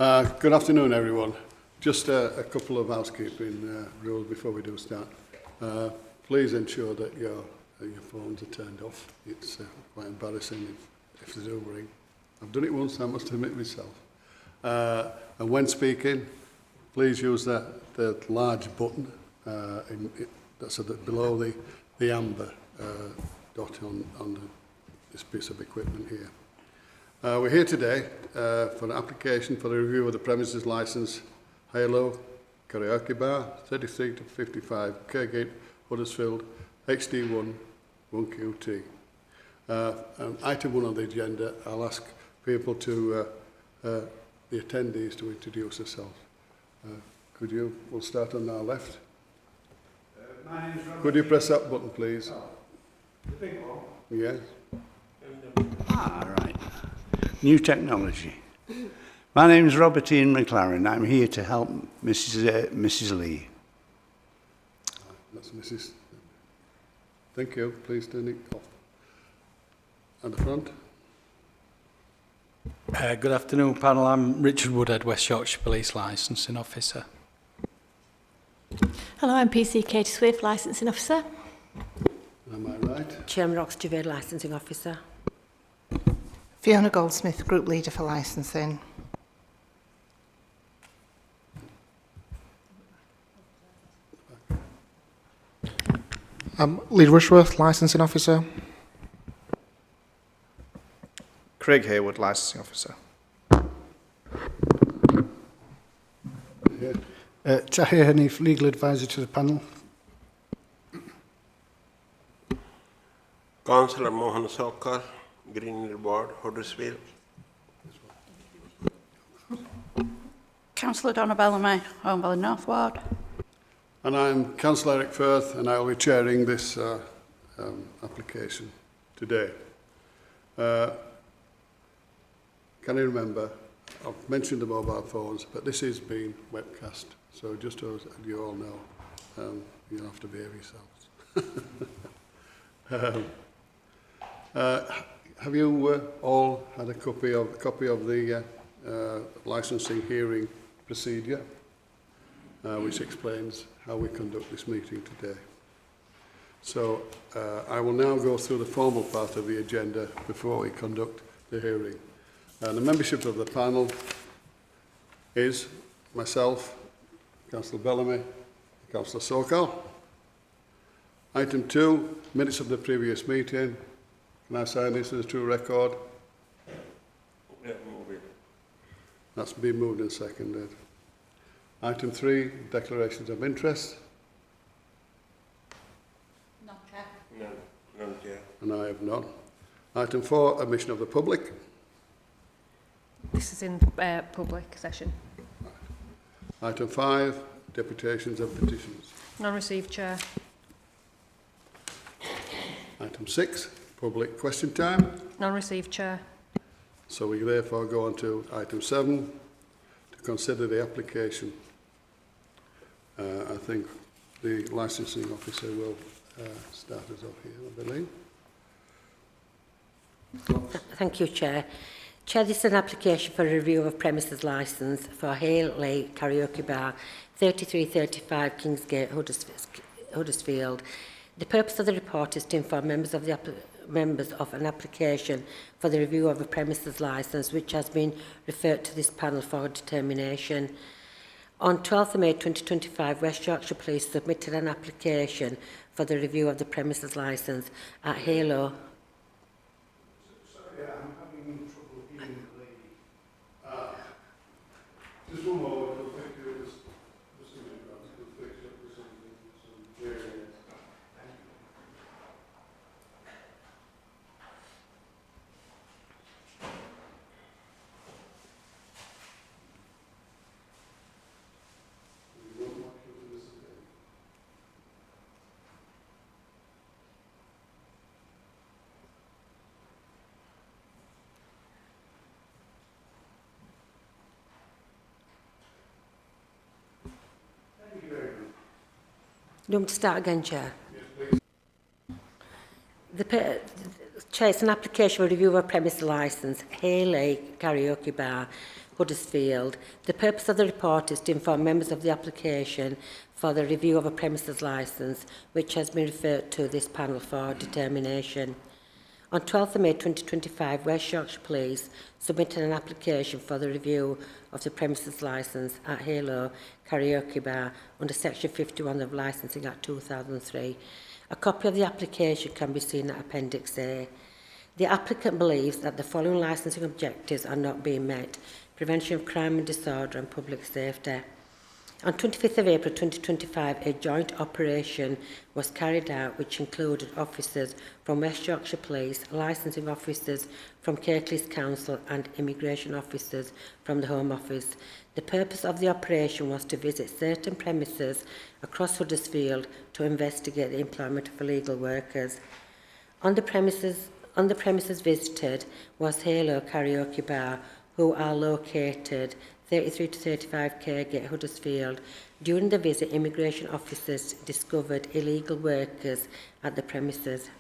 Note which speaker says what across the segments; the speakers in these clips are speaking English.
Speaker 1: Good afternoon, everyone. Just a couple of housekeeping rules before we do start. Please ensure that your phones are turned off. It's quite embarrassing if they do ring. I've done it once, I must admit myself. And when speaking, please use the large button that's below the amber dot on this piece of equipment here. We're here today for an application for the review of the premises licence Halo Karaoke Bar 33 to 55 Kirklees, Huddersfield, HD1 1QT. Item 1 on the agenda, I'll ask people to, the attendees to introduce themselves. We'll start on our left.
Speaker 2: My name's Robert.
Speaker 1: Could you press that button, please?
Speaker 2: Oh, the big one?
Speaker 1: Yes.
Speaker 2: Right. New technology. My name is Robert Ian McLaren. I'm here to help Mrs. Lee.
Speaker 1: That's Mrs. Thank you. Please turn it off. At the front.
Speaker 3: Good afternoon, panel. I'm Richard Woodhead, West Yorkshire Police Licensing Officer.
Speaker 4: Hello, I'm PC Katie Swift, Licensing Officer.
Speaker 1: Am I right?
Speaker 5: Chairman Roxjaved, Licensing Officer.
Speaker 6: Fiona Goldsmith, Group Leader for Licensing.
Speaker 7: Lee Rushworth, Licensing Officer.
Speaker 8: Craig Hayward, Licensing Officer.
Speaker 1: Yeah.
Speaker 7: Tahir Hanif, Legal Advisor to the panel.
Speaker 9: Councillor Mohan Sokar, Green Board, Huddersfield.
Speaker 10: Councillor Donna Bellamy, Home Valley North Ward.
Speaker 1: And I'm Councillor Eric Firth, and I will be chairing this application today. Can you remember, I've mentioned the mobile phones, but this is being webcast, so just as you all know, you'll have to behave yourselves. Have you all had a copy of the licensing hearing procedure, which explains how we conduct this meeting today? So I will now go through the formal part of the agenda before we conduct the hearing. The membership of the panel is myself, Councillor Bellamy, Councillor Sokal. Item 2, minutes of the previous meeting. Can I sign this as a true record?
Speaker 9: Yeah, move it.
Speaker 1: That's been moved and seconded. Item 3, declarations of interest.
Speaker 10: None, Chair.
Speaker 9: None, Chair.
Speaker 1: And I have none. Item 4, admission of the public.
Speaker 11: This is in public session.
Speaker 1: Item 5, deputations of petitions.
Speaker 11: None received, Chair.
Speaker 1: Item 6, public question time.
Speaker 11: None received, Chair.
Speaker 1: So we therefore go on to item 7, to consider the application. I think the licensing officer will start us off here, I believe.
Speaker 5: Thank you, Chair. Chair, this is an application for a review of premises licence for Hale Lake Karaoke Bar, 3335 Kingsgate, Huddersfield. The purpose of the report is to inform members of an application for the review of a premises licence which has been referred to this panel for determination. On 12th of May 2025, West Yorkshire Police submitted an application for the review of the premises licence at Halo.
Speaker 1: Sorry, I'm having trouble hearing the lady. Just one more.
Speaker 5: Do you want me to start again, Chair? Yes, please. Chair, it's an application for review of a premises licence, Hay Lake Karaoke Bar, Huddersfield. The purpose of the report is to inform members of the application for the review of a premises licence, which has been referred to this panel for determination. On 12th of May 2025, West Yorkshire Police submitted an application for the review of the premises licence at Halo Karaoke Bar under Section 51 of Licensing Act 2003. A copy of the application can be seen at Appendix A. The applicant believes that the following licensing objectives are not being met: prevention of crime and disorder and public safety. On 25th of April 2025, a joint operation was carried out which included officers from West Yorkshire Police, licensing officers from Kirklees Council and immigration officers from the Home Office. The purpose of the operation was to visit certain premises across Huddersfield to investigate the employment of illegal workers. On the premises visited was Halo Karaoke Bar, who are located 33 to 35 Kirkgate, Huddersfield. During the visit, immigration officers discovered illegal workers at the premises.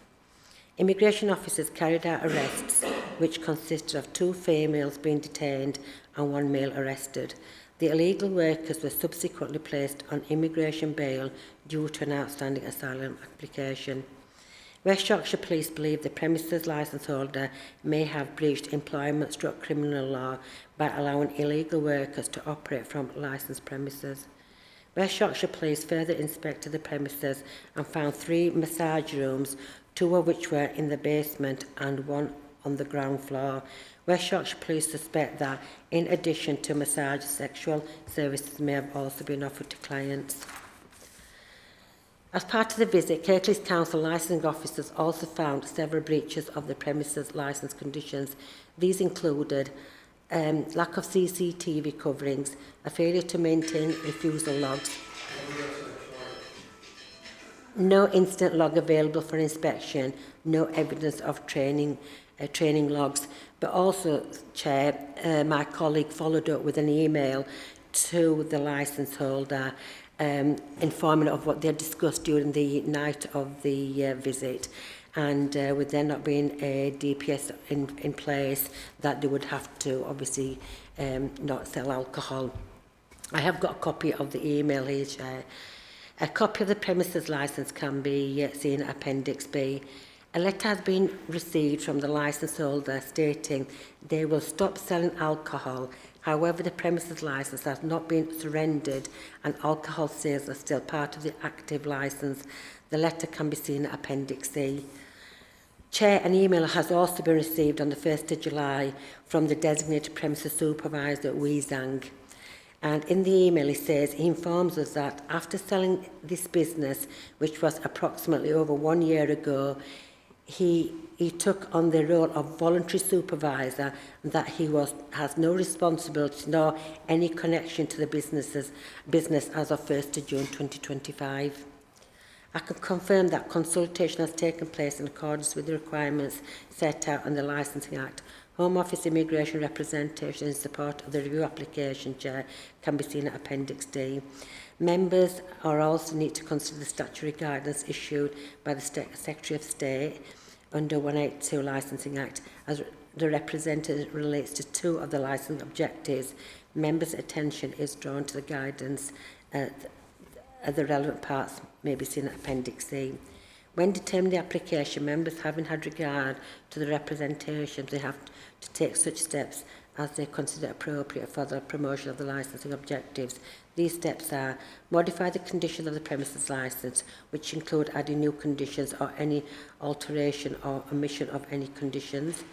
Speaker 5: Immigration officers carried out arrests, which consisted of 2 females being detained and 1 male arrested. The illegal workers were subsequently placed on immigration bail due to an outstanding asylum application. West Yorkshire Police believe the premises licence holder may have breached employment/criminal law by allowing illegal workers to operate from licensed premises. West Yorkshire Police further inspected the premises and found 3 massage rooms, 2 of which were in the basement and 1 on the ground floor. West Yorkshire Police suspect that, in addition to massage, sexual services may have also been offered to clients. As part of the visit, Kirklees Council licensing officers also found several breaches of the premises licence conditions. These included lack of CCTV coverings, a failure to maintain refusal logs, no incident log available for inspection, no evidence of training logs. But also, Chair, my colleague followed up with an email to the licence holder informing of what they had discussed during the night of the visit, and with there not being a DPS in place, that they would have to obviously not sell alcohol. I have got a copy of the email here, Chair. A copy of the premises licence can be seen at Appendix B. A letter has been received from the licence holder stating they will stop selling alcohol. However, the premises licence has not been surrendered and alcohol sales are still part of the active licence. The letter can be seen at Appendix C. Chair, an email has also been received on the 1st of July from the designated premises supervisor, Wee Zhang. And in the email he says, he informs us that after selling this business, which was approximately over 1 year ago, he took on the role of voluntary supervisor, and that he has no responsibility nor any connection to the business as of 1st of June 2025. I can confirm that consultation has taken place in accordance with the requirements set out in the Licensing Act. Home Office immigration representation in support of the review application, Chair, can be seen at Appendix D. Members are also need to consider the statutory guidance issued by the Secretary of State under 182 Licensing Act as the representative relates to 2 of the licensing objectives. Members' attention is drawn to the guidance. The relevant parts may be seen at Appendix C. When determining the application, members, having had regard to the representations, they have to take such steps as they consider appropriate for the promotion of the licensing objectives. These steps are: modify the conditions of the premises licence, which include adding new conditions or any alteration or omission of any conditions;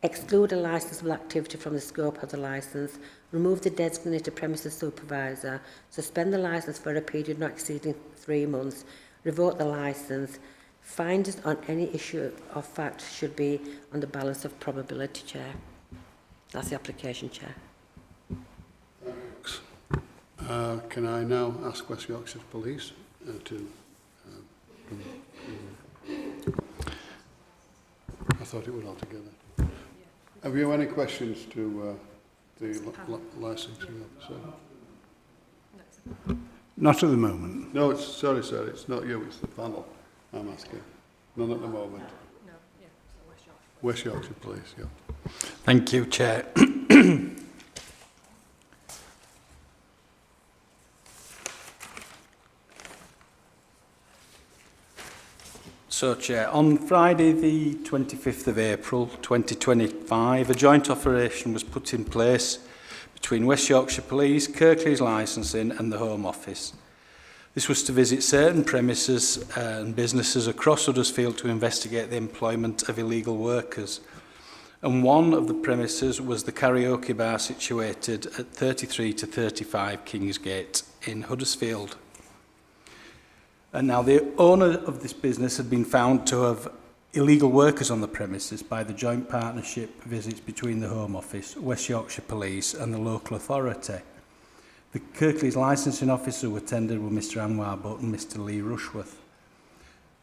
Speaker 5: exclude a licensable activity from the scope of the licence; remove the designated premises supervisor; suspend the licence for a period not exceeding 3 months; revoke the licence. Findings on any issue of fact should be on the balance of probability, Chair. That's the application, Chair.
Speaker 1: Thanks. Can I now ask West Yorkshire Police to... I thought it was all together. Have you any questions to the licensing officer?
Speaker 2: Not at the moment.
Speaker 1: No, sorry, sir, it's not you, it's the panel I'm asking. None at the moment.
Speaker 11: No, so
Speaker 1: West Yorkshire Police, yeah.
Speaker 3: Thank you, Chair. So, Chair, on Friday the 25th of April 2025, a joint operation was put in place between West Yorkshire Police, Kirklees Licensing and the Home Office. This was to visit certain premises and businesses across Huddersfield to investigate the employment of illegal workers. And one of the premises was the karaoke bar situated at 33 to 35 Kingsgate in Huddersfield. And now the owner of this business had been found to have illegal workers on the premises by the joint partnership visits between the Home Office, West Yorkshire Police and the local authority. The Kirklees licensing officer who attended were Mr Anwar Butt and Mr Lee Rushworth.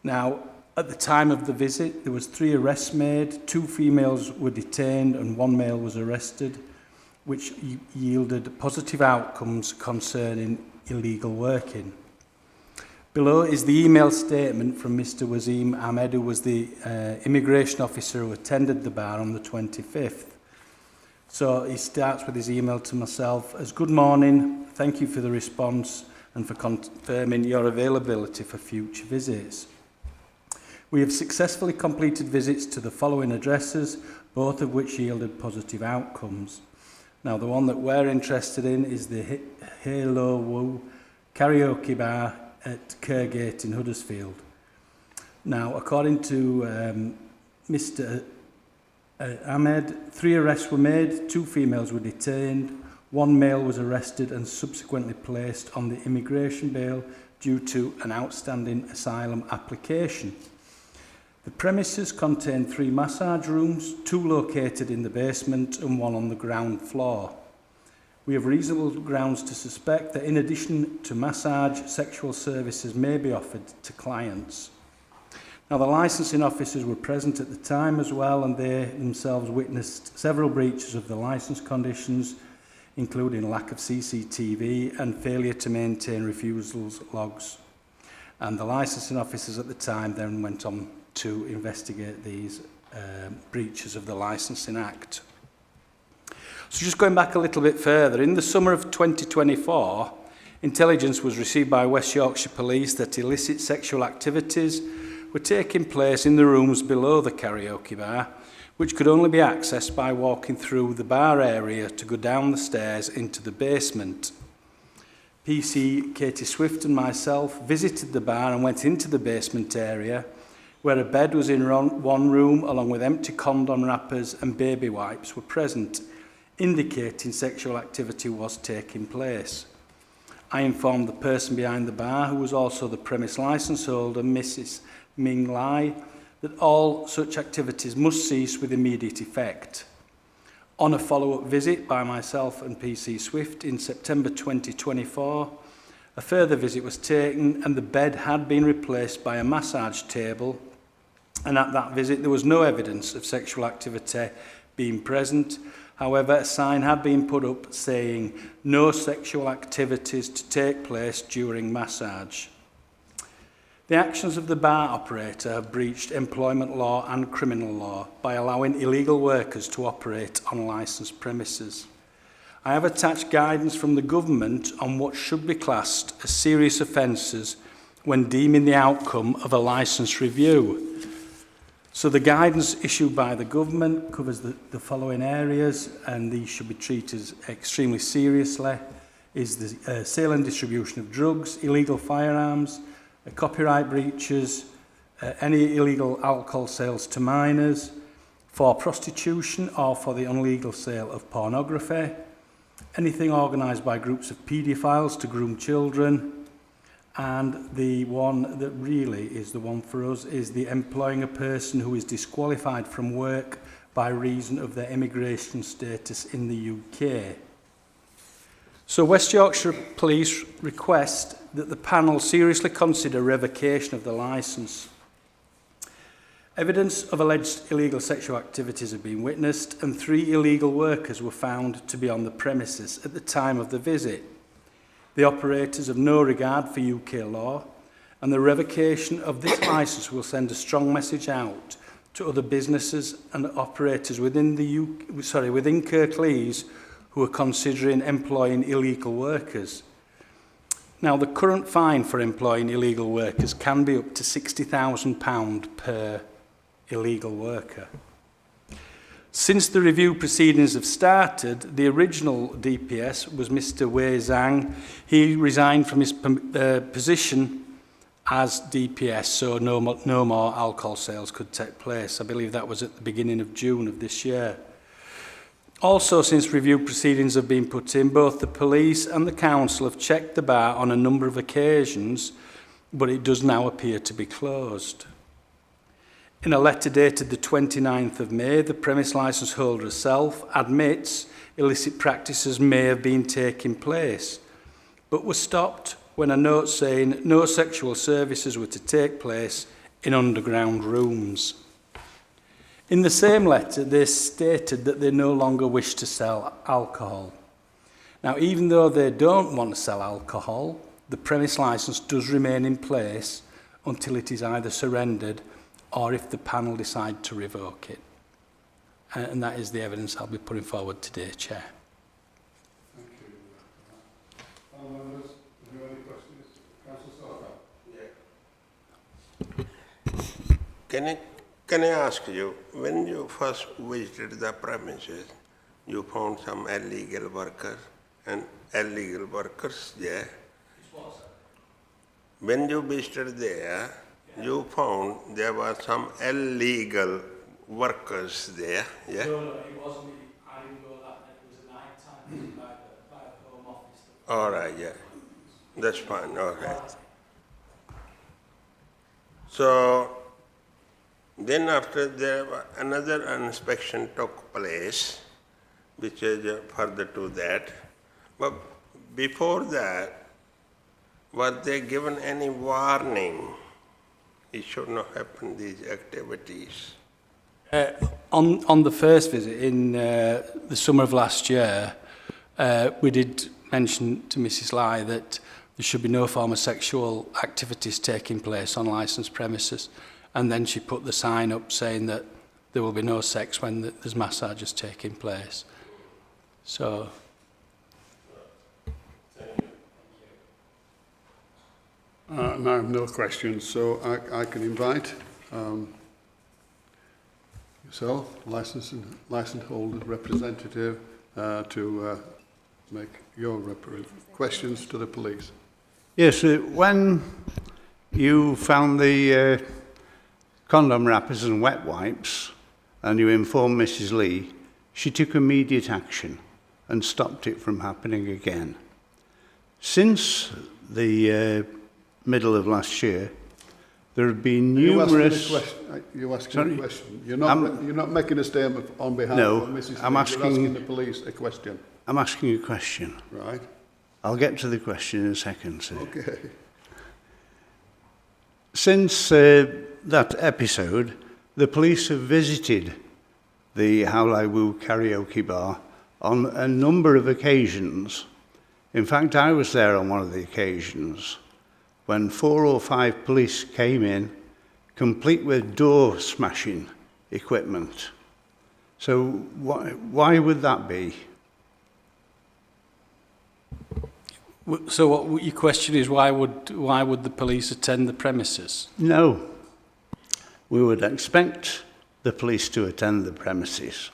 Speaker 3: Now, at the time of the visit, there was 3 arrests made, 2 females were detained and 1 male was arrested, which yielded positive outcomes concerning illegal working. Below is the email statement from Mr Wasim Ahmed, who was the immigration officer who attended the bar on the 25th. So he starts with his email to myself as, "Good morning, thank you for the response and for confirming your availability for future visits. We have successfully completed visits to the following addresses, both of which yielded positive outcomes." Now, the one that we're interested in is the Halo Woo karaoke bar at Kirkgate in Huddersfield. Now, according to Mr Ahmed, 3 arrests were made, 2 females were detained, 1 male was arrested and subsequently placed on the immigration bail due to an outstanding asylum application. The premises contain 3 massage rooms, 2 located in the basement and 1 on the ground floor. We have reasonable grounds to suspect that in addition to massage, sexual services may be offered to clients. Now, the licensing officers were present at the time as well, and they themselves witnessed several breaches of the licence conditions, including lack of CCTV and failure to maintain refusals logs. And the licensing officers at the time then went on to investigate these breaches of the Licensing Act. So just going back a little bit further, in the summer of 2024, intelligence was received by West Yorkshire Police that illicit sexual activities were taking place in the rooms below the karaoke bar, which could only be accessed by walking through the bar area to go down the stairs into the basement. PC Katie Swift and myself visited the bar and went into the basement area, where a bed was in one room along with empty condom wrappers and baby wipes were present, indicating sexual activity was taking place. I informed the person behind the bar, who was also the premise licence holder, Mrs Ming Lai, that all such activities must cease with immediate effect. On a follow-up visit by myself and PC Swift in September 2024, a further visit was taken and the bed had been replaced by a massage table, and at that visit there was no evidence of sexual activity being present. However, a sign had been put up saying no sexual activities to take place during massage. The actions of the bar operator have breached employment law and criminal law by allowing illegal workers to operate on licensed premises. I have attached guidance from the government on what should be classed as serious offences when deeming the outcome of a licence review. So the guidance issued by the government covers the following areas, and these should be treated extremely seriously, is the sale and distribution of drugs, illegal firearms, copyright breaches, any illegal alcohol sales to minors, for prostitution or for the illegal sale of pornography, anything organised by groups of paedophiles to groom children, and the one that really is the one for us is the employing a person who is disqualified from work by reason of their immigration status in the UK. So West Yorkshire Police request that the panel seriously consider revocation of the licence. Evidence of alleged illegal sexual activities have been witnessed and 3 illegal workers were found to be on the premises at the time of the visit. The operators have no regard for UK law, and the revocation of this licence will send a strong message out to other businesses and operators within Kirklees who are considering employing illegal workers. Now, the current fine for employing illegal workers can be up to £60,000 per illegal worker. Since the review proceedings have started, the original DPS was Mr. Wei Zhang. He resigned from his position as DPS, so no more alcohol sales could take place. I believe that was at the beginning of June of this year. Also, since review proceedings have been put in, both the police and the council have checked the bar on a number of occasions, but it does now appear to be closed. In a letter dated the 29th of May, the premise licence holder herself admits illicit practices may have been taking place, but were stopped when a note saying no sexual services were to take place in underground rooms. In the same letter, they stated that they no longer wish to sell alcohol. Now, even though they don't want to sell alcohol, the premise licence does remain in place until it is either surrendered or if the panel decide to revoke it. And that is the evidence I'll be putting forward today, Chair.
Speaker 1: Thank you. Panel members, have you any questions? Councillor Soka?
Speaker 9: Can I ask you, when you first visited the premises, you found some illegal workers and illegal workers there? When you visited there, you found there were some illegal workers there, yeah?
Speaker 3: No, it wasn't. I didn't go that night. It was a night time by the Home Office.
Speaker 9: All right, yeah. That's fine, all right. So, then after there another inspection took place, which is further to that. But before that, were they given any warning? It should not happen, these activities.
Speaker 3: On the first visit in the summer of last year, we did mention to Mrs. Lai that there should be no form of sexual activities taking place on licensed premises. And then she put the sign up saying that there will be no sex when there's massages taking place. So...
Speaker 1: I have no questions, so I can invite yourself, licence holder representative, to make your questions to the police.
Speaker 2: Yes, when you found the condom wrappers and wet wipes and you informed Mrs. Lee, she took immediate action and stopped it from happening again. Since the middle of last year, there have been numerous...
Speaker 1: You're asking a question. You're not making a statement on behalf of Mrs. Lee. You're asking the police a question.
Speaker 2: I'm asking a question.
Speaker 1: Right.
Speaker 2: I'll get to the question in a second, sir.
Speaker 1: Okay.
Speaker 2: Since that episode, the police have visited the Howlai Woo karaoke bar on a number of occasions. In fact, I was there on one of the occasions when 4 or 5 police came in, complete with door smashing equipment. So why would that be?
Speaker 3: So what your question is, why would the police attend the premises?
Speaker 2: No. We would expect the police to attend the premises,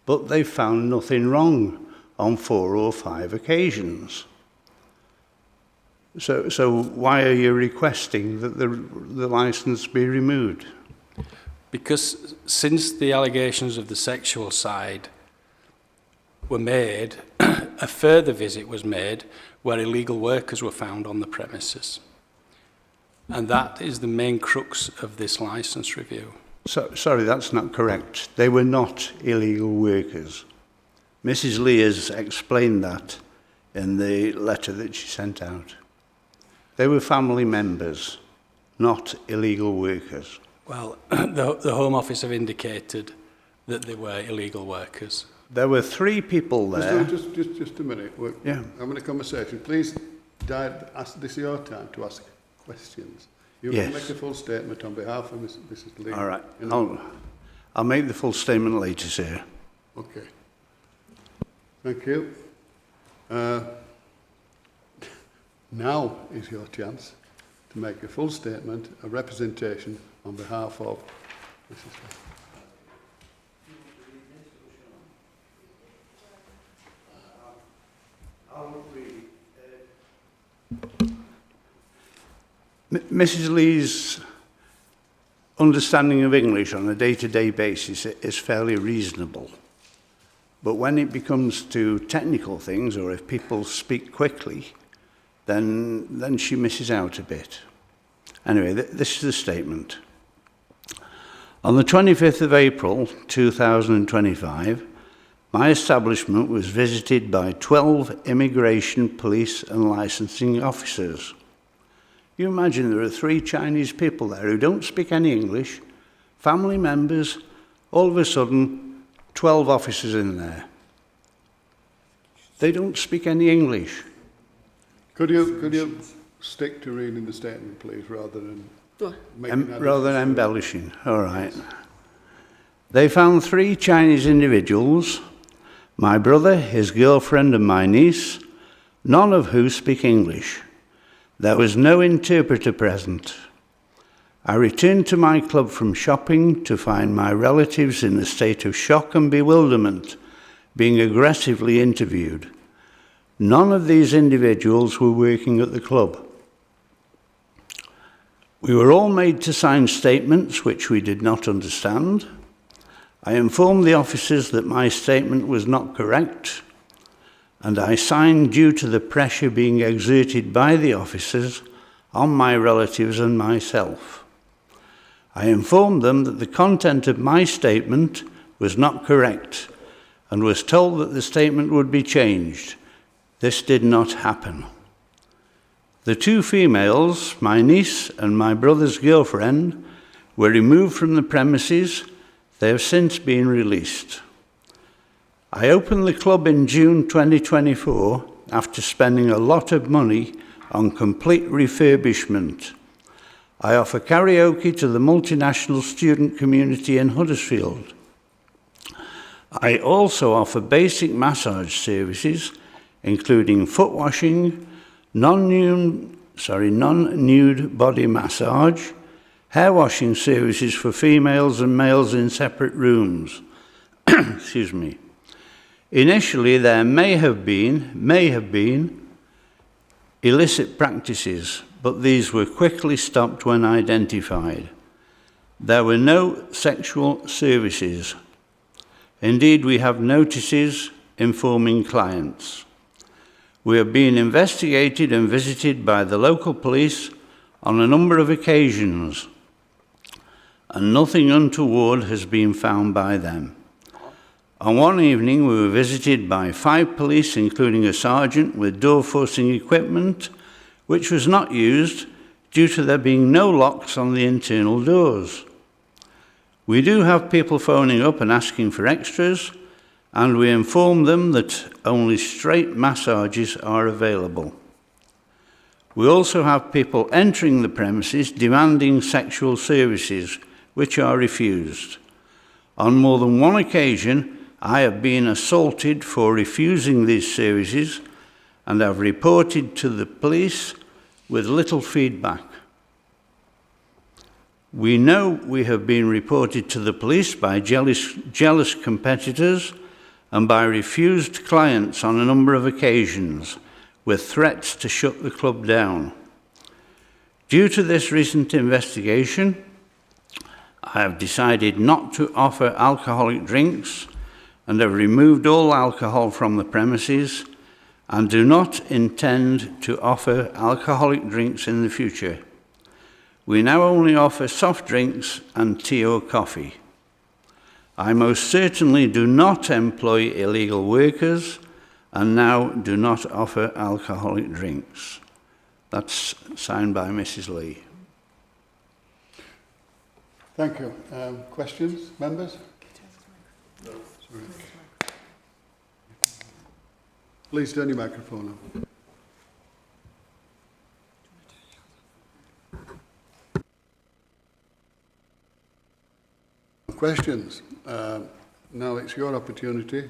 Speaker 2: but they found nothing wrong on 4 or 5 occasions. So why are you requesting that the licence be removed?
Speaker 3: Because since the allegations of the sexual side were made, a further visit was made where illegal workers were found on the premises. And that is the main crux of this licence review.
Speaker 2: Sorry, that's not correct. They were not illegal workers. Mrs. Lee has explained that in the letter that she sent out. They were family members, not illegal workers.
Speaker 3: Well, the Home Office have indicated that they were illegal workers.
Speaker 2: There were 3 people there.
Speaker 1: Just a minute. We're having a conversation. Please, this is your time to ask questions. You can make a full statement on behalf of Mrs. Lee.
Speaker 2: All right. I'll make the full statement later, sir.
Speaker 1: Okay. Thank you. Now is your chance to make a full statement, a representation on behalf of Mrs. Lee.
Speaker 2: Mrs. Lee's understanding of English on a day-to-day basis is fairly reasonable. But when it becomes to technical things, or if people speak quickly, then she misses out a bit. Anyway, this is the statement. On the 25th of April 2025, my establishment was visited by 12 immigration, police and licensing officers. You imagine there are 3 Chinese people there who don't speak any English, family members, all of a sudden 12 officers in there. They don't speak any English.
Speaker 1: Could you stick to reading the statement, please, rather than
Speaker 2: Rather than embellishing, all right. They found 3 Chinese individuals, my brother, his girlfriend and my niece, none of whom speak English. There was no interpreter present. I returned to my club from shopping to find my relatives in a state of shock and bewilderment, being aggressively interviewed. None of these individuals were working at the club. We were all made to sign statements which we did not understand. I informed the officers that my statement was not correct, and I signed due to the pressure being exerted by the officers on my relatives and myself. I informed them that the content of my statement was not correct and was told that the statement would be changed. This did not happen. The 2 females, my niece and my brother's girlfriend, were removed from the premises. They have since been released. I opened the club in June 2024 after spending a lot of money on complete refurbishment. I offer karaoke to the multinational student community in Huddersfield. I also offer basic massage services, including foot washing, non-nude body massage, hair washing services for females and males in separate rooms. Excuse me. Initially, there may have been illicit practices, but these were quickly stopped when identified. There were no sexual services. Indeed, we have notices informing clients. We have been investigated and visited by the local police on a number of occasions, and nothing untoward has been found by them. On one evening, we were visited by 5 police, including a sergeant, with door-forcing equipment, which was not used due to there being no locks on the internal doors. We do have people phoning up and asking for extras, and we inform them that only straight massages are available. We also have people entering the premises demanding sexual services, which are refused. On more than one occasion, I have been assaulted for refusing these services and have reported to the police with little feedback. We know we have been reported to the police by jealous competitors and by refused clients on a number of occasions, with threats to shut the club down. Due to this recent investigation, I have decided not to offer alcoholic drinks and have removed all alcohol from the premises and do not intend to offer alcoholic drinks in the future. We now only offer soft drinks and tea or coffee. I most certainly do not employ illegal workers and now do not offer alcoholic drinks. That's signed by Mrs. Lee.
Speaker 1: Thank you. Questions, members? No. Sorry. Please turn your microphone on. Questions? Now it's your opportunity,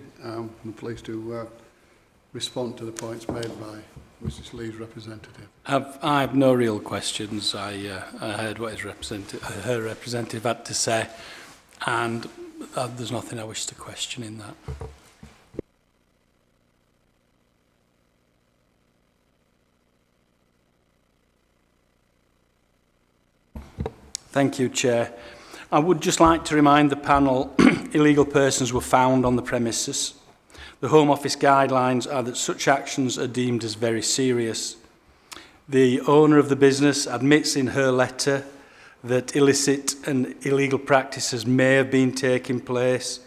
Speaker 1: please, to respond to the points made by Mrs Lee's representative.
Speaker 3: I have no real questions. I heard what her representative had to say, and there's nothing I wish to question in that. Thank you, Chair. I would just like to remind the panel illegal persons were found on the premises. The Home Office guidelines are that such actions are deemed as very serious. The owner of the business admits in her letter that illicit and illegal practices may have been taking place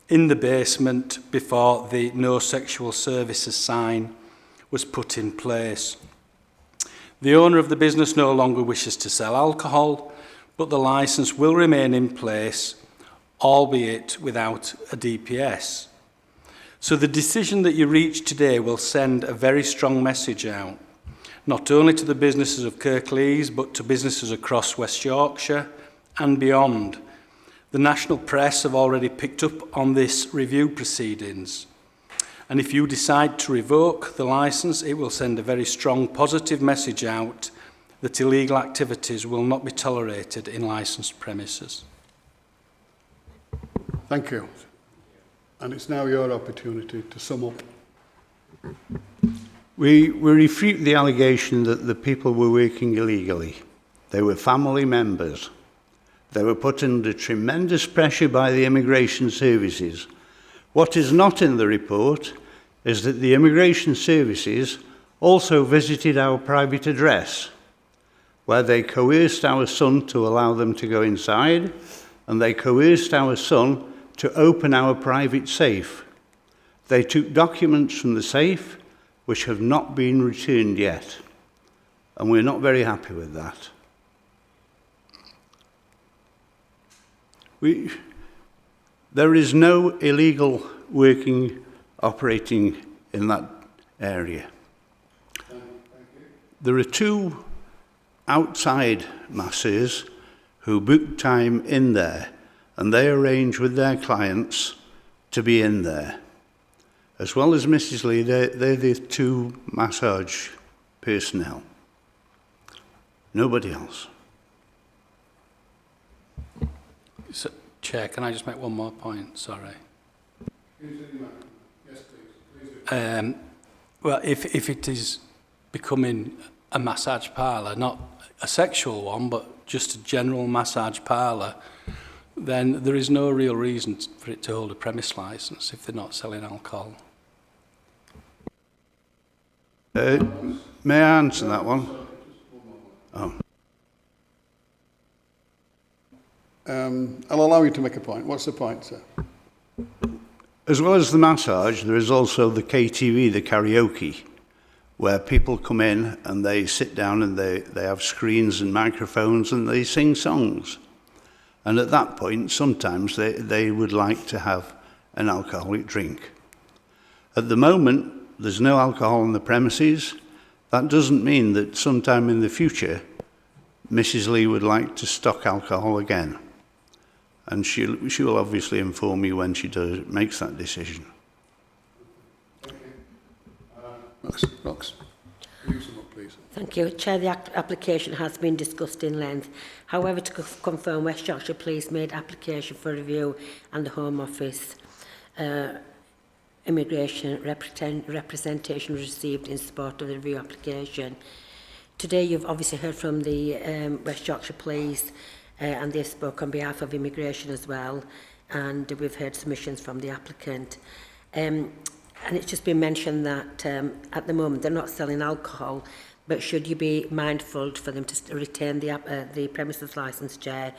Speaker 3: in the basement before the no sexual services sign was put in place. The owner of the business no longer wishes to sell alcohol, but the licence will remain in place, albeit without a DPS. So the decision that you reach today will send a very strong message out, not only to the businesses of Kirklees, but to businesses across West Yorkshire and beyond. The national press have already picked up on this review proceedings. And if you decide to revoke the licence, it will send a very strong positive message out that illegal activities will not be tolerated in licensed premises.
Speaker 1: Thank you. And it's now your opportunity to sum up.
Speaker 2: We refute the allegation that the people were working illegally. They were family members. They were put under tremendous pressure by the immigration services. What is not in the report is that the immigration services also visited our private address, where they coerced our son to allow them to go inside, and they coerced our son to open our private safe. They took documents from the safe which have not been returned yet, and we're not very happy with that. There is no illegal operating in that area. There are two outside masseurs who book time in there, and they arrange with their clients to be in there. As well as Mrs Lee, they're the two massage personnel. Nobody else.
Speaker 3: So, Chair, can I just make one more point? Sorry.
Speaker 1: Yes, please.
Speaker 3: Well, if it is becoming a massage parlour, not a sexual one, but just a general massage parlour, then there is no real reason for it to hold a premise licence if they're not selling alcohol.
Speaker 2: May I answer that one? Oh.
Speaker 1: I'll allow you to make a point. What's the point, sir?
Speaker 2: As well as the massage, there is also the KTV, the karaoke, where people come in and they sit down and they have screens and microphones and they sing songs. And at that point, sometimes they would like to have an alcoholic drink. At the moment, there's no alcohol on the premises. That doesn't mean that sometime in the future, Mrs Lee would like to stock alcohol again. And she will obviously inform me when she makes that decision.
Speaker 1: Rox, will you sum up, please?
Speaker 5: Thank you. Chair, the application has been discussed in length. However, to confirm, West Yorkshire Police made application for review and the Home Office immigration representation received in support of the review application. Today you've obviously heard from the West Yorkshire Police and they spoke on behalf of immigration as well, and we've heard submissions from the applicant. And it's just been mentioned that at the moment they're not selling alcohol, but should you be mindful for them to retain the premises licence, Chair,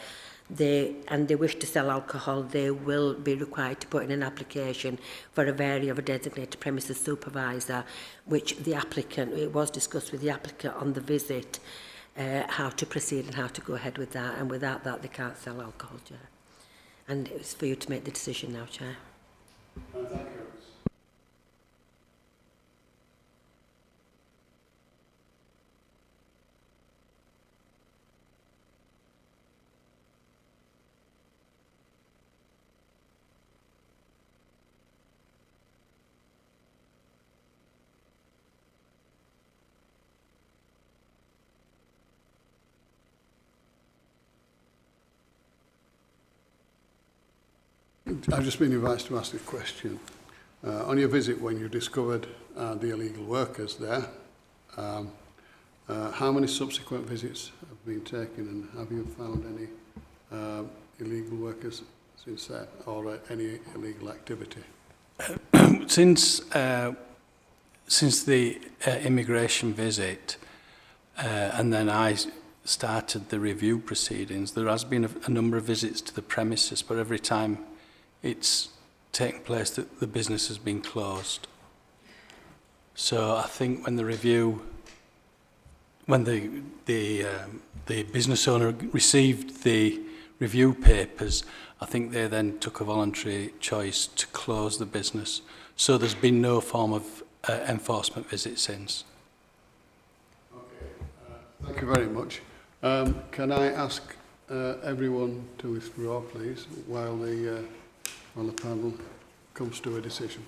Speaker 5: and they wish to sell alcohol, they will be required to put in an application for a vary of a designated premises supervisor, which the applicant, it was discussed with the applicant on the visit, how to proceed and how to go ahead with that, and without that they can't sell alcohol, Chair. And it's for you to make the decision now, Chair.
Speaker 1: Thank you. I've just been invited to ask a question. On your visit when you discovered the illegal workers there, how many subsequent visits have been taken, and have you found any illegal workers since then, or any illegal activity?
Speaker 3: Since the immigration visit, and then I started the review proceedings, there has been a number of visits to the premises, but every time it's taken place, the business has been closed. So I think when the business owner received the review papers, I think they then took a voluntary choice to close the business. So there's been no form of enforcement visit since.
Speaker 1: Okay, thank you very much. Can I ask everyone to withdraw, please, while the panel comes to a decision?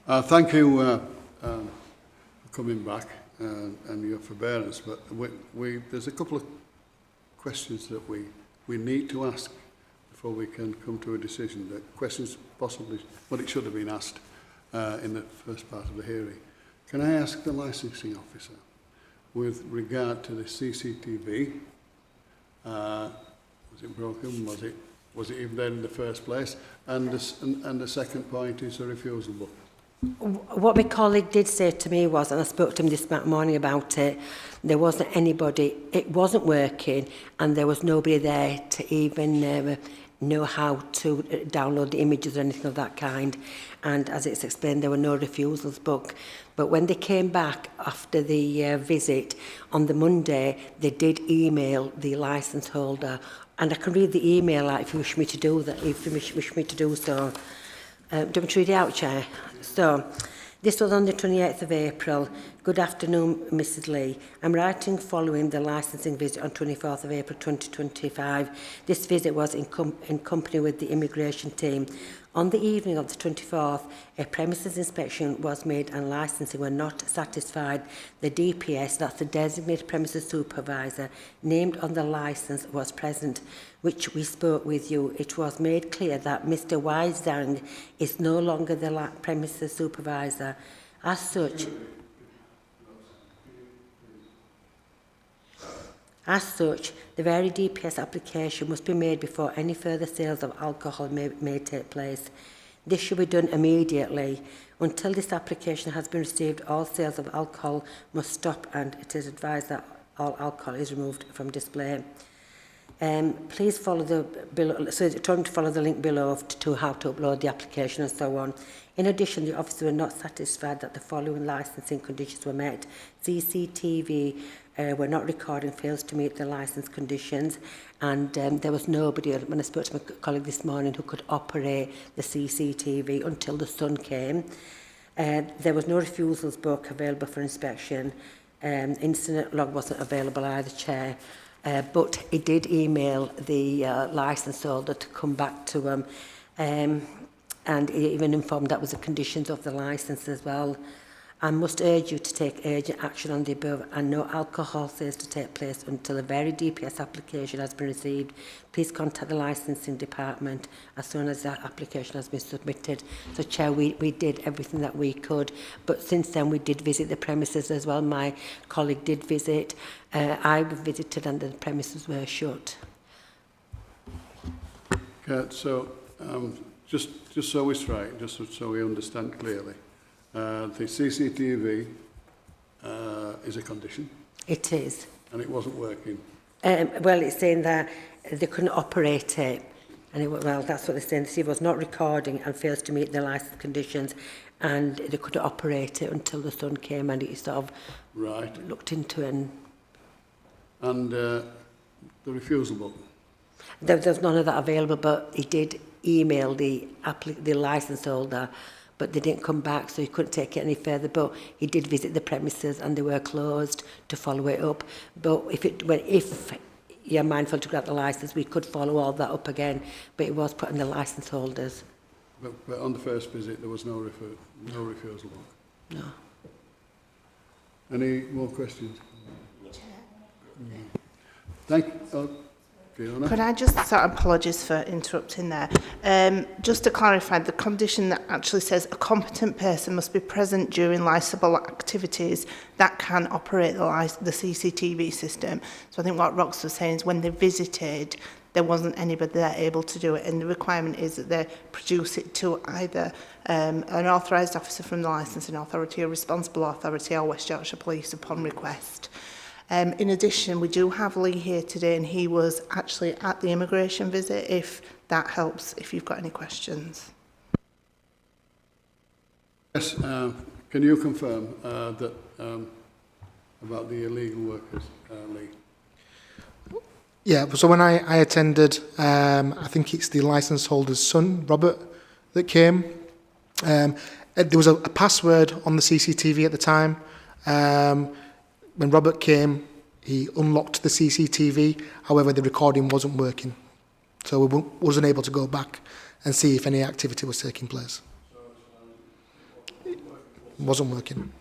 Speaker 1: Thank you for coming back and your forbearance, but there's a couple of questions that we need to ask before we can come to a decision. The questions possibly, well, it should have been asked in the first part of the hearing. Can I ask the licensing officer, with regard to the CCTV, was it broken? Was it even there in the first place? And the second point is the refusal book.
Speaker 5: What my colleague did say to me was, and I spoke to him this morning about it, there wasn't anybody, it wasn't working, and there was nobody there to even know how to download the images or anything of that kind. And as it's explained, there were no refusals booked. But when they came back after the visit on the Monday, they did email the licence holder. And I can read the email out if you wish me to do that, if you wish me to do so. Do you want me to read it out, Chair? So, this was on the 28th of April. Good afternoon, Mrs Lee. I'm writing following the licensing visit on 24th of April 2025. This visit was in company with the immigration team. On the evening of the 24th, a premises inspection was made and licensing were not satisfied. The DPS, that's the designated premises supervisor, named on the licence was present, which we spoke with you. It was made clear that Mr Weizang is no longer the premises supervisor. As such, the very DPS application must be made before any further sales of alcohol may take place. This should be done immediately. Until this application has been received, all sales of alcohol must stop, and it is advised that all alcohol is removed from display. Please follow the below, so it's time to follow the link below to how to upload the application and so on. In addition, the officers were not satisfied that the following licensing conditions were met. CCTV were not recording, fails to meet the licence conditions, and there was nobody, when I spoke to my colleague this morning, who could operate the CCTV until the sun came. There was no refusals book available for inspection. Incident log wasn't available either, Chair. But he did email the licence holder to come back to him, and he even informed that was the conditions of the licence as well. I must urge you to take urgent action on the above, and no alcohol sales to take place until a very DPS application has been received. Please contact the licensing department as soon as that application has been submitted. So, Chair, we did everything that we could, but since then we did visit the premises as well. My colleague did visit. I visited and the premises were shut.
Speaker 1: Okay, so just so it's right, just so we understand clearly, the CCTV is a condition.
Speaker 5: It is.
Speaker 1: And it wasn't working.
Speaker 5: Well, it's saying that they couldn't operate it. And well, that's what they're saying. The receiver was not recording and fails to meet the licence conditions, and they couldn't operate it until the sun came, and it sort of looked into it. And
Speaker 1: the refusal book?
Speaker 5: There's none of that available, but he did email the licence holder, but they didn't come back, so he couldn't take it any further. But he did visit the premises and they were closed to follow it up. But if you're mindful to grant the licence, we could follow all that up again, but it was put in the licence holders.
Speaker 1: But on the first visit, there was no refusal book?
Speaker 5: No.
Speaker 1: Any more questions? Thank you. Fiona?
Speaker 6: Could I just start, apologies for interrupting there. Just to clarify, the condition that actually says a competent person must be present during licensable activities that can operate the CCTV system. So I think what Rox was saying is when they visited, there wasn't anybody there able to do it, and the requirement is that they produce it to either an authorised officer from the licensing authority, a responsible authority, or West Yorkshire Police upon request. In addition, we do have Lee here today, and he was actually at the immigration visit, if that helps, if you've got any questions.
Speaker 1: Yes, can you confirm that about the illegal workers, Lee?
Speaker 7: Yeah, so when I attended, I think it's the licence holder's son, Robert, that came. There was a password on the CCTV at the time. When Robert came, he unlocked the CCTV. However, the recording wasn't working. So we wasn't able to go back and see if any activity was taking place. wasn't working.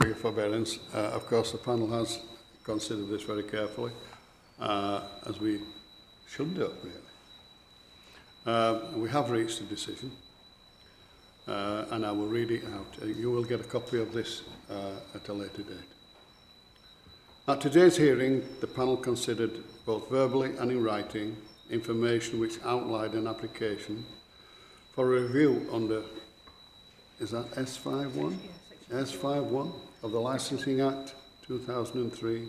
Speaker 1: for your forbearance. Of course, the panel has considered this very carefully, as we should do, really. We have reached a decision, and I will read it out. You will get a copy of this at a later date. At today's hearing, the panel considered both verbally and in writing information which outlined an application for review under, is that S51? S51 of the Licensing Act 2003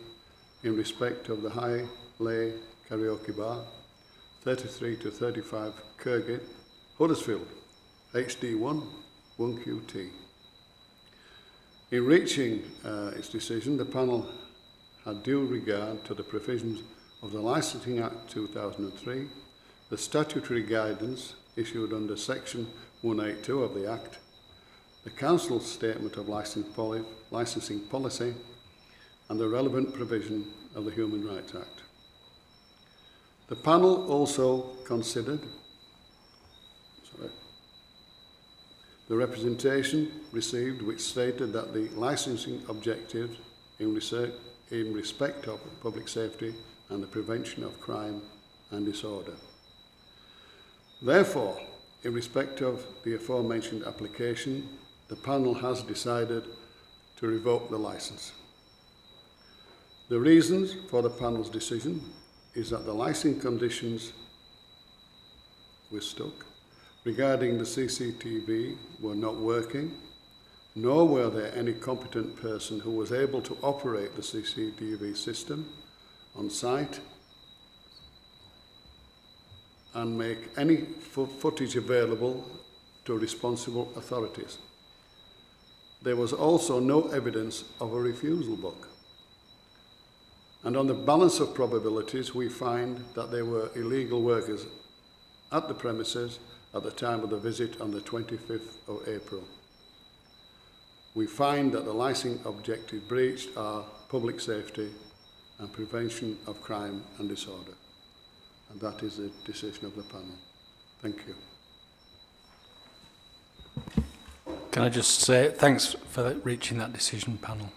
Speaker 1: in respect of the High Lay Karaoke Bar, 33 to 35 Kirklees, Huddersfield, HD1 1QT. In reaching its decision, the panel had due regard to the provisions of the Licensing Act 2003, the statutory guidance issued under Section 182 of the Act, the Council's Statement of Licensing Policy, and the relevant provision of the Human Rights Act. The panel also considered the representation received which stated that the licensing objectives in respect of public safety and the prevention of crime and disorder. Therefore, in respect of the aforementioned application, the panel has decided to revoke the licence. The reasons for the panel's decision is that the licensing conditions were stuck regarding the CCTV were not working, nor were there any competent person who was able to operate the CCTV system on site and make any footage available to responsible authorities. There was also no evidence of a refusal book. And on the balance of probabilities, we find that there were illegal workers at the premises at the time of the visit on the 25th of April. We find that the licensing objectives breached are public safety and prevention of crime and disorder. And that is the decision of the panel. Thank you.
Speaker 3: Can I just say thanks for reaching that decision, panel.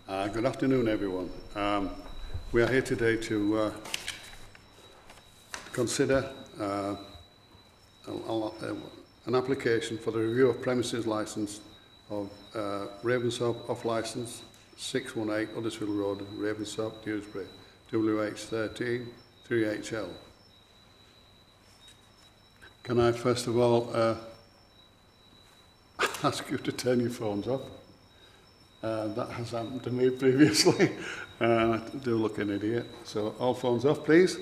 Speaker 1: Good afternoon, everyone. We are here today to consider an application for the review of premises licence of Ravensthorpe off licence 618 Huddersfield Road, Ravensthorpe, Dewsbury, WH13 3HL. Can I first of all ask you to turn your phones off? That has happened to me previously. I do look an idiot. So all phones off, please.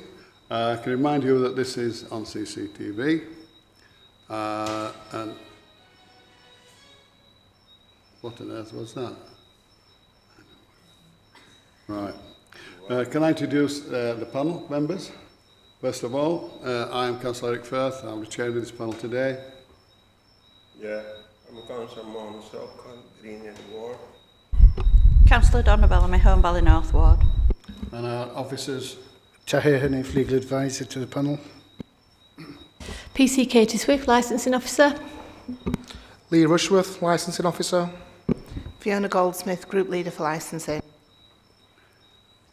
Speaker 1: I can remind you that this is on CCTV. And what on earth was that? Right. Can I introduce the panel members? First of all, I am Councillor Eric Firth. I'm the chair of this panel today.
Speaker 9: Yeah, I'm Councillor Mohan Sokal, Green and Ward.
Speaker 10: Councillor Donna Bellamy, Home Valley North Ward.
Speaker 1: And our officers.
Speaker 12: Tahir Hanif, Legal Advisor to the panel.
Speaker 4: PC Katie Swift, Licensing Officer.
Speaker 7: Lee Rushworth, Licensing Officer.
Speaker 6: Fiona Goldsmith, Group Leader for Licensing.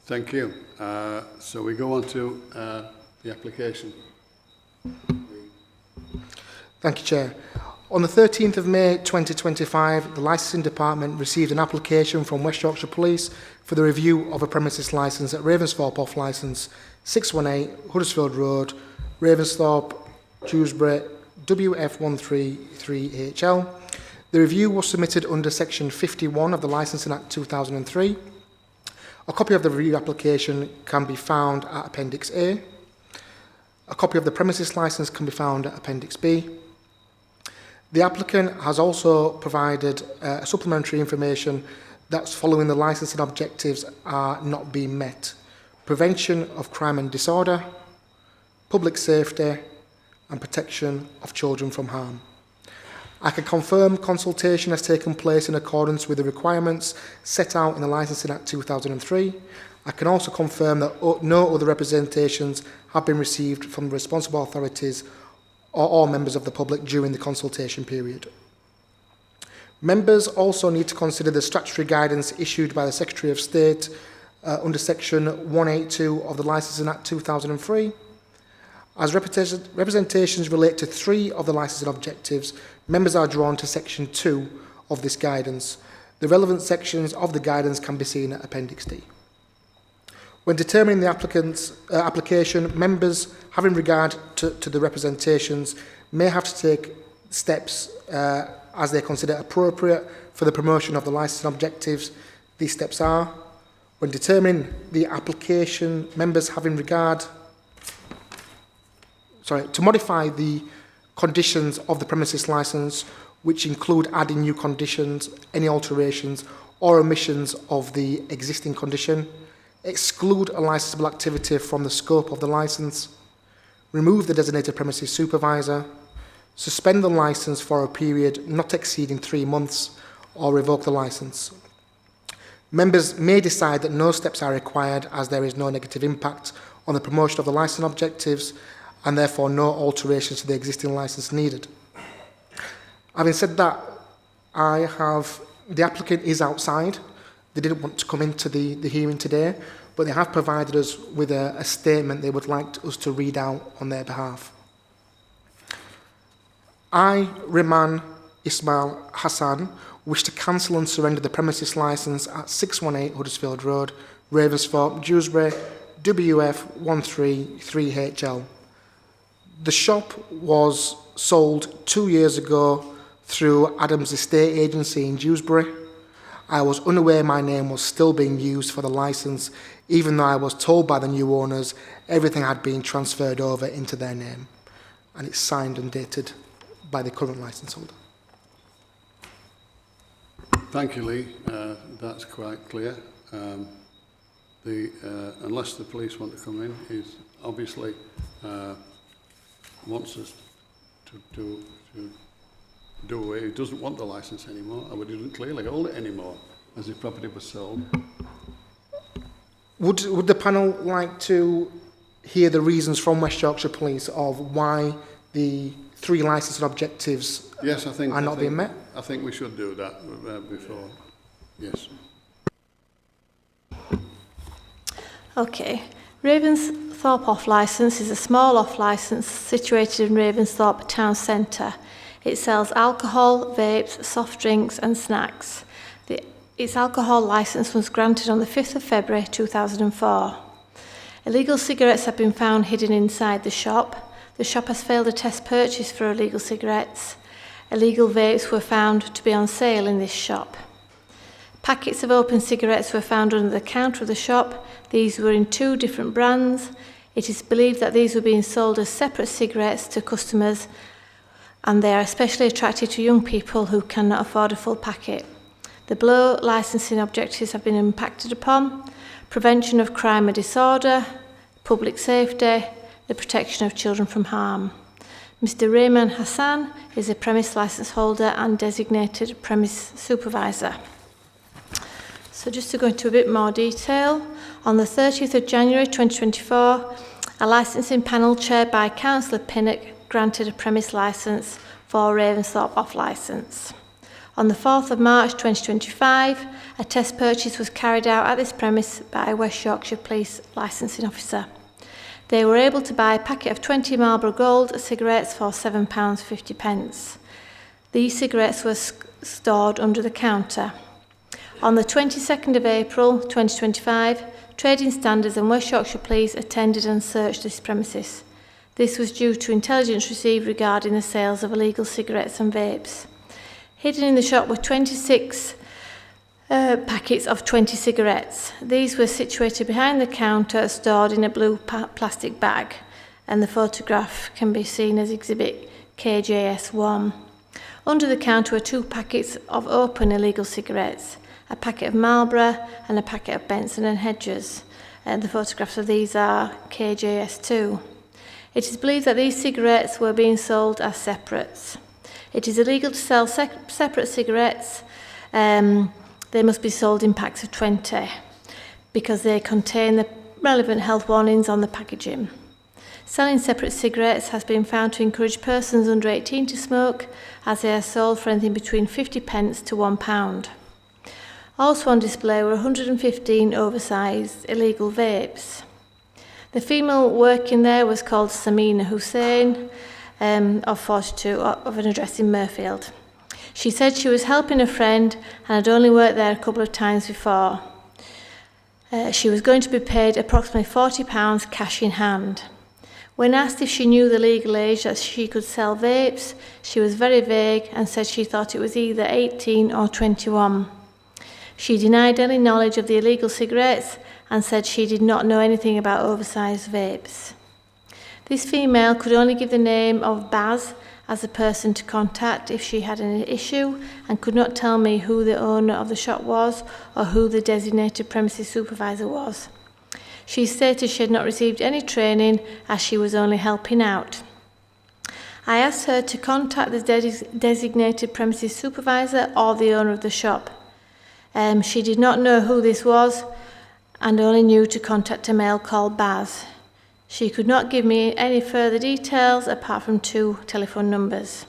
Speaker 1: Thank you. So we go on to the application.
Speaker 7: Thank you, Chair. On the 13th of May 2025, the Licensing Department received an application from West Yorkshire Police for the review of a premises licence at Ravensthorpe off licence 618 Huddersfield Road, Ravensthorpe, Dewsbury, WF133HL. The review was submitted under Section 51 of the Licensing Act 2003. A copy of the review application can be found at Appendix A. A copy of the premises licence can be found at Appendix B. The applicant has also provided supplementary information that's following the licensing objectives are not being met. Prevention of crime and disorder, public safety and protection of children from harm. I can confirm consultation has taken place in accordance with the requirements set out in the Licensing Act 2003. I can also confirm that no other representations have been received from the responsible authorities or all members of the public during the consultation period. Members also need to consider the statutory guidance issued by the Secretary of State under Section 182 of the Licensing Act 2003. As representations relate to 3 of the licensing objectives, members are drawn to Section 2 of this guidance. The relevant sections of the guidance can be seen at Appendix D. When determining the applicant's application, members, having regard to the representations, may have to take steps as they consider appropriate for the promotion of the licensing objectives. These steps are, when determining the application, members having regard, to modify the conditions of the premises licence, which include adding new conditions, any alterations or omissions of the existing condition, exclude a licensable activity from the scope of the licence, remove the designated premises supervisor, suspend the licence for a period not exceeding 3 months, or revoke the licence. Members may decide that no steps are required as there is no negative impact on the promotion of the licence objectives and therefore no alterations to the existing licence needed. Having said that, the applicant is outside. They didn't want to come into the hearing today, but they have provided us with a statement they would like us to read out on their behalf. I, Riman Ismail Hassan, wish to cancel and surrender the premises licence at 618 Huddersfield Road, Ravensthorpe, Dewsbury, WF133HL. The shop was sold 2 years ago through Adams Estate Agency in Dewsbury. I was unaware my name was still being used for the licence, even though I was told by the new owners everything had been transferred over into their name. And it's signed and dated by the current licence holder.
Speaker 1: Thank you, Lee. That's quite clear. Unless the police want to come in, he's obviously wants us to do away. He doesn't want the licence anymore, or he doesn't clearly hold it anymore, as the property was sold.
Speaker 7: Would the panel like to hear the reasons from West Yorkshire Police of why the 3 licensing objectives
Speaker 1: yes, I think,
Speaker 7: are not being met?
Speaker 1: I think we should do that before. Yes.
Speaker 4: Okay. Ravensthorpe off-licence is a small off-licence situated in Ravensthorpe town centre. It sells alcohol, vapes, soft drinks and snacks. Its alcohol licence was granted on the 5th of February 2004. Illegal cigarettes have been found hidden inside the shop. The shop has failed a test purchase for illegal cigarettes. Illegal vapes were found to be on sale in this shop. Packets of open cigarettes were found under the counter of the shop. These were in 2 different brands. It is believed that these were being sold as separate cigarettes to customers, and they are especially attractive to young people who cannot afford a full packet. The below licensing objectives have been impacted upon: prevention of crime and disorder, public safety, the protection of children from harm. Mr. Rayman Hassan is a premise licence holder and designated premise supervisor. So just to go into a bit more detail, on the 30th of January 2024, a licensing panel chaired by Councillor Pinnock granted a premise licence for Ravensthorpe off-licence. On the 4th of March 2025, a test purchase was carried out at this premise by a West Yorkshire Police licensing officer. They were able to buy a packet of 20 Marlboro Gold cigarettes for £7.50. These cigarettes were stored under the counter. On the 22nd of April 2025, Trading Standards and West Yorkshire Police attended and searched this premises. This was due to intelligence received regarding the sales of illegal cigarettes and vapes. Hidden in the shop were 26 packets of 20 cigarettes. These were situated behind the counter, stored in a blue plastic bag, and the photograph can be seen as exhibit KJS1. Under the counter were 2 packets of open illegal cigarettes, a packet of Marlboro and a packet of Benson and Hedges. The photographs of these are KJS2. It is believed that these cigarettes were being sold as separates. It is illegal to sell separate cigarettes. They must be sold in packs of 20 because they contain the relevant health warnings on the packaging. Selling separate cigarettes has been found to encourage persons under 18 to smoke, as they are sold for anything between 50p to £1. Also on display were 115 oversized illegal vapes. The female working there was called Samina Hussain, of 42, of an address in Murfield. She said she was helping a friend and had only worked there a couple of times before. She was going to be paid approximately £40 cash in hand. When asked if she knew the legal age that she could sell vapes, she was very vague and said she thought it was either 18 or 21. She denied any knowledge of the illegal cigarettes and said she did not know anything about oversized vapes. This female could only give the name of Baz as a person to contact if she had an issue, and could not tell me who the owner of the shop was or who the designated premises supervisor was. She stated she had not received any training as she was only helping out. I asked her to contact the designated premises supervisor or the owner of the shop. She did not know who this was and only knew to contact a male called Baz. She could not give me any further details apart from 2 telephone numbers.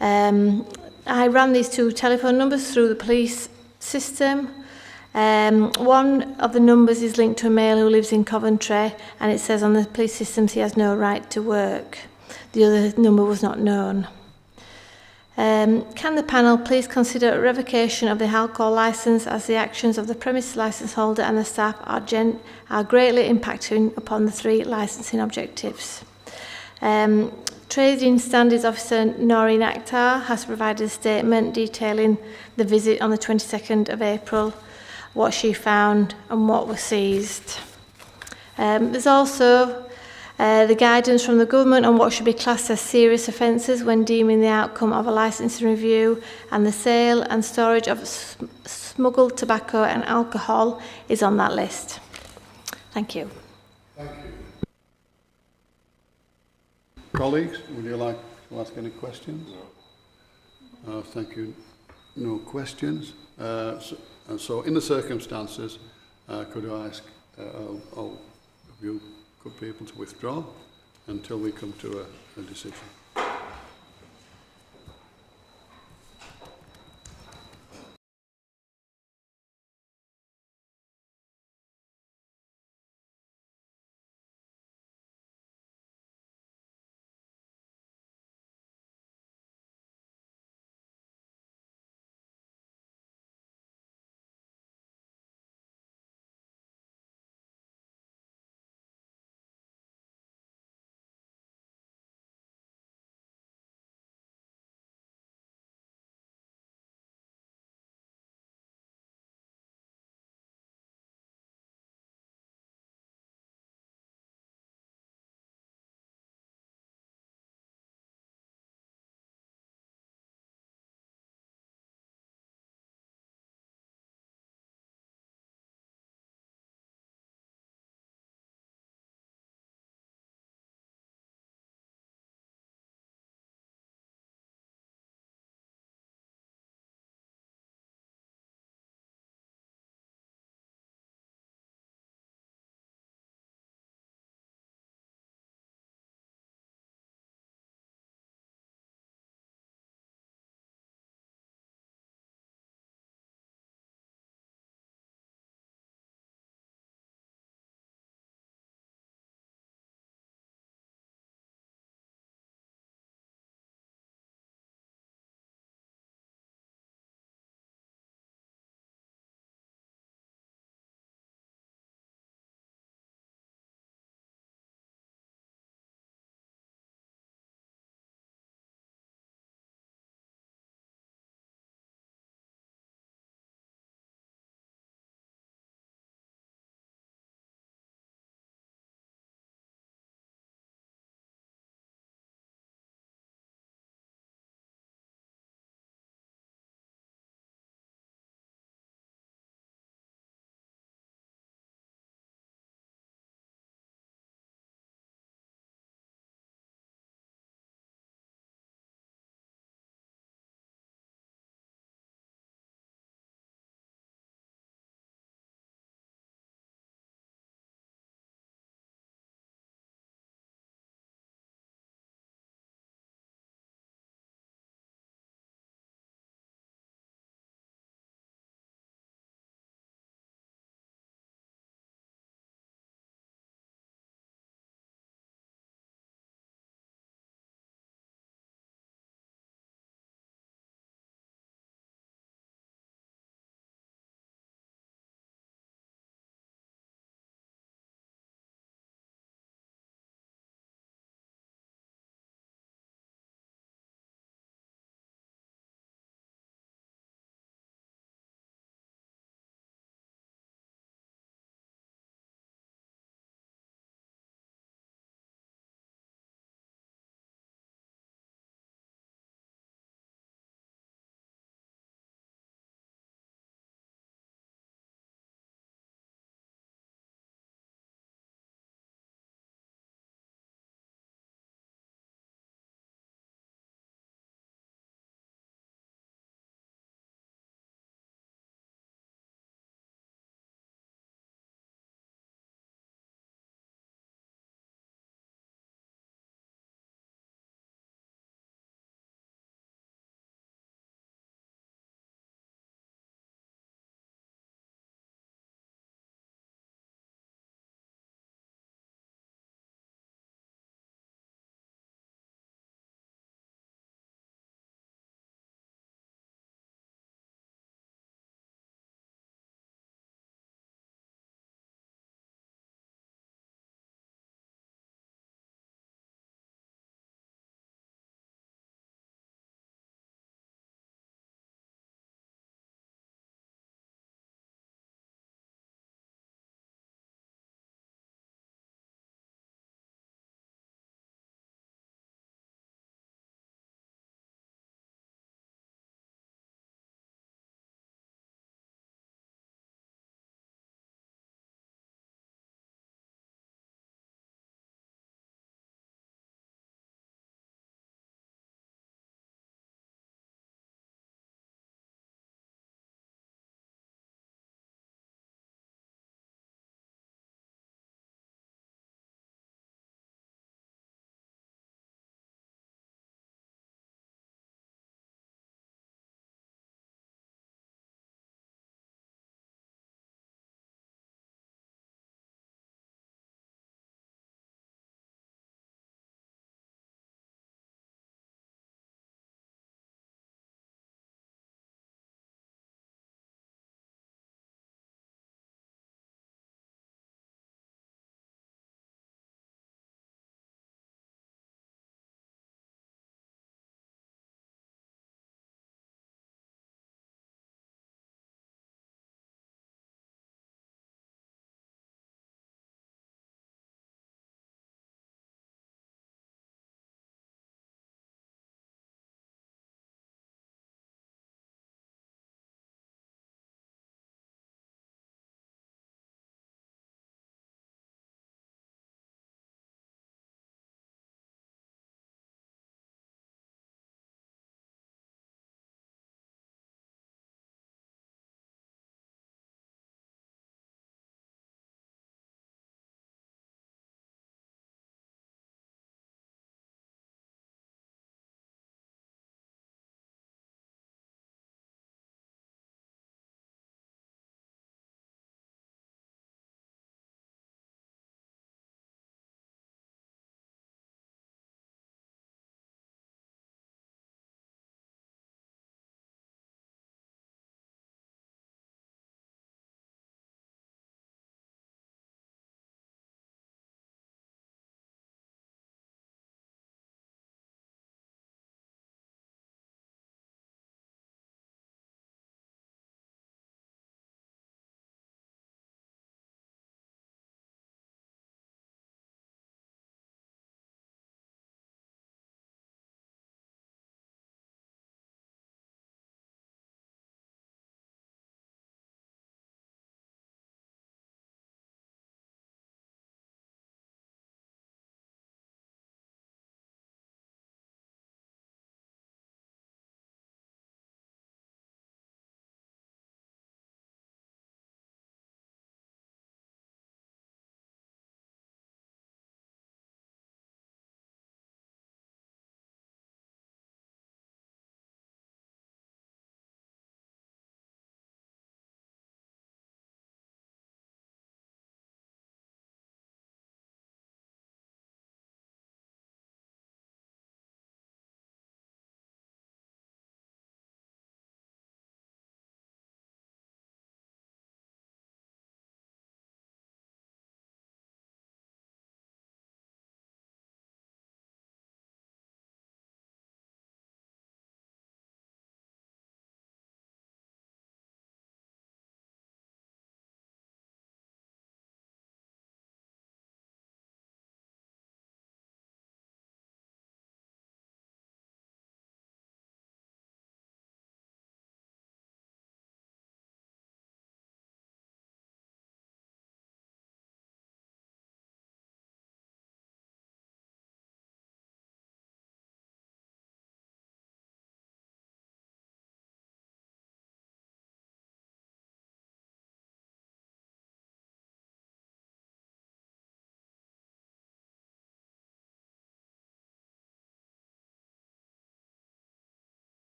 Speaker 4: I ran these 2 telephone numbers through the police system. One of the numbers is linked to a male who lives in Coventry, and it says on the police systems he has no right to work. The other number was not known. Can the panel please consider a revocation of the alcohol licence, as the actions of the premise licence holder and the staff are greatly impacting upon the 3 licensing objectives. Trading Standards Officer Noreen Akhtar has provided a statement detailing the visit on the 22nd of April, what she found and what was seized. There's also the guidance from the government on what should be classed as serious offences when deeming the outcome of a licensing review, and the sale and storage of smuggled tobacco and alcohol is on that list. Thank you.
Speaker 1: Thank you. Colleagues, would you like to ask any questions? No. Thank you. No questions. So in the circumstances, could I ask all of you good people to withdraw until we come to a decision?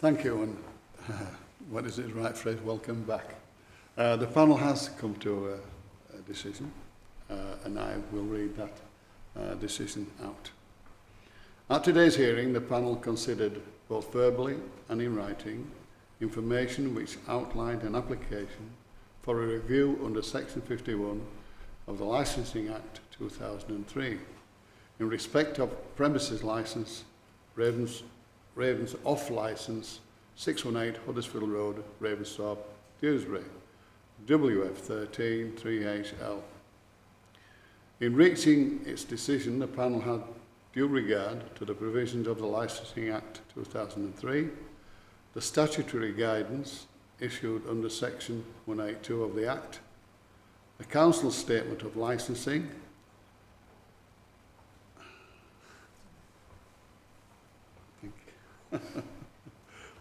Speaker 1: Thank you, and what is it, right phrase? Welcome back. The panel has come to a decision, and I will read that decision out. At today's hearing, the panel considered both verbally and in writing information which outlined an application for a review under Section 51 of the Licensing Act 2003 in respect of premises licence Ravens off licence 618 Huddersfield Road, Ravensthorpe, Dewsbury, WF13 3HL. In reaching its decision, the panel had due regard to the provisions of the Licensing Act 2003, the statutory guidance issued under Section 182 of the Act, the Council's statement of licensing,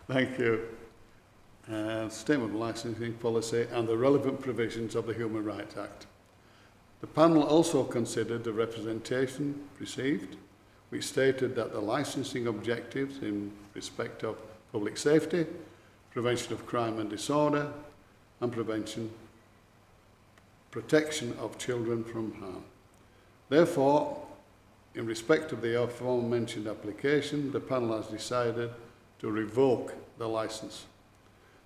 Speaker 1: thank you, statement of licensing policy and the relevant provisions of the Human Rights Act. The panel also considered the representation received, which stated that the licensing objectives in respect of public safety, prevention of crime and disorder, and protection of children from harm. Therefore, in respect of the aforementioned application, the panel has decided to revoke the licence.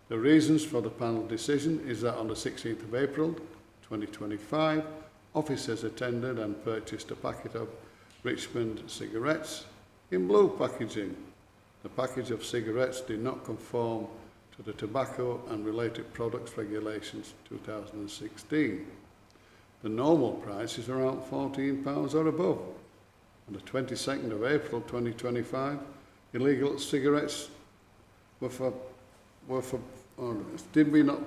Speaker 1: The reasons for the panel decision is that on the 16th of April 2025, officers attended and purchased a packet of Richmond cigarettes in blue packaging. The package of cigarettes did not conform to the Tobacco and Related Products Regulations 2016. The normal price is around £14 or above. On the 22nd of April 2025, illegal cigarettes were for did we not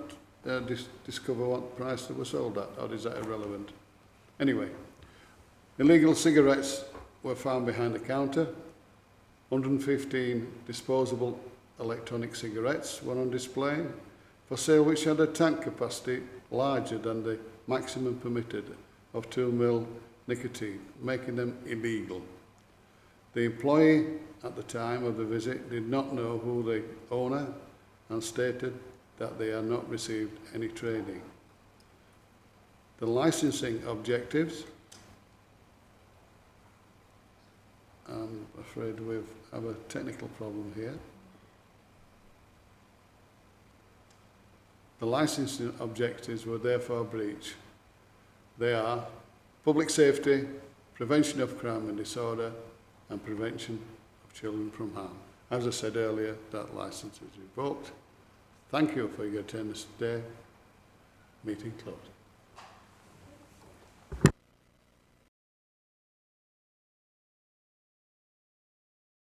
Speaker 1: discover what price they were sold at, or is that irrelevant? Anyway, illegal cigarettes were found behind the counter. 115 disposable electronic cigarettes were on display for sale, which had a tank capacity larger than the maximum permitted of 2 ml nicotine, making them illegal. The employee at the time of the visit did not know who the owner and stated that they had not received any training. The licensing objectives, I'm afraid we have a technical problem here. The licensing objectives were therefore breached. They are public safety, prevention of crime and disorder, and prevention of children from harm. As I said earlier, that licence is revoked. Thank you for your attendance today. Meeting closed.